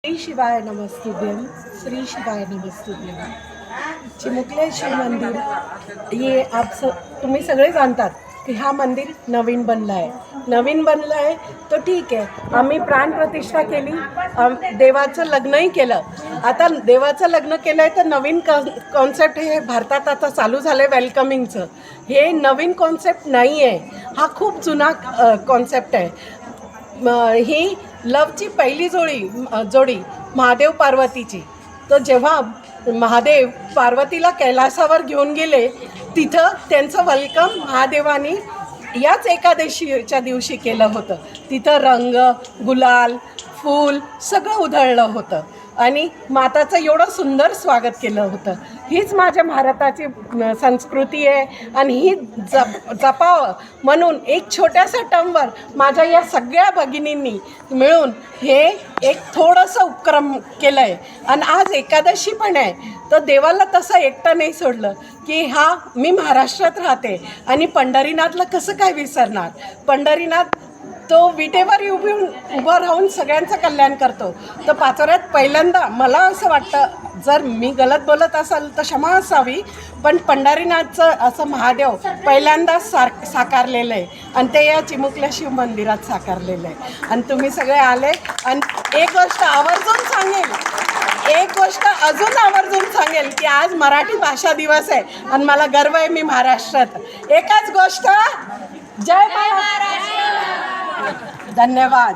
श्री शिवाय नमस्तुभ्यम, श्री शिवाय नमस्तुभ्यम। चिमुकलेश्वर मंदिर हे तुम्ही सगळे जाणतात की हा मंदिर नवीन बनला आहे तो ठीक आहे। आम्ही प्राणप्रतिष्ठा केली, देवाचं लग्नही केलं। आता देवाचं लग्न केलं आहे तर नवीन कॉन्सेप्ट हे भारतात आता चालू झालं आहे वेलकमिंगचं। हे नवीन कॉन्सेप्ट नाही आहे, हा खूप जुना कॉन्सेप्ट आहे। ही लवची पहिली जोडी महादेव पार्वतीची। तर जेव्हा महादेव पार्वतीला कैलासावर घेऊन गेले तिथं त्यांचं वेलकम महादेवानी याच एकादशीच्या दिवशी केलं होतं। तिथं रंग, गुलाल, फूल सगळं उधळलं होतं आणि माताचं एवढं सुंदर स्वागत केलं होतं। हीच माझ्या भारताची संस्कृती आहे आणि ही जपावं म्हणून एक छोट्याशा टर्मवर माझ्या या सगळ्या भगिनींनी मिळून हे एक थोडंसं उपक्रम केलं आहे। आणि आज एकादशी पण आहे तर देवाला तसं एकटं नाही सोडलं की मी महाराष्ट्रात राहते आणि पंढरीनाथला कसं काय विसरणार। पंढरीनाथ तो विटेवर उभं राहून सगळ्यांचं कल्याण करतो। तर पाचोऱ्यात पहिल्यांदा मला असं वाटतं, जर मी गलत बोलत असाल तर क्षमा असावी, पण पंढरीनाथचं असं महादेव पहिल्यांदा साकारलेलं आहे आणि ते या चिमुकलेश्वर मंदिरात साकारलेलं आहे। आणि तुम्ही सगळे आले आणि एक गोष्ट अजून आवर्जून सांगेल की आज मराठी भाषा दिवस आहे आणि मला गर्व आहे मी महाराष्ट्रात। एकच गोष्ट, जय महाराष्ट्र, धन्यवाद।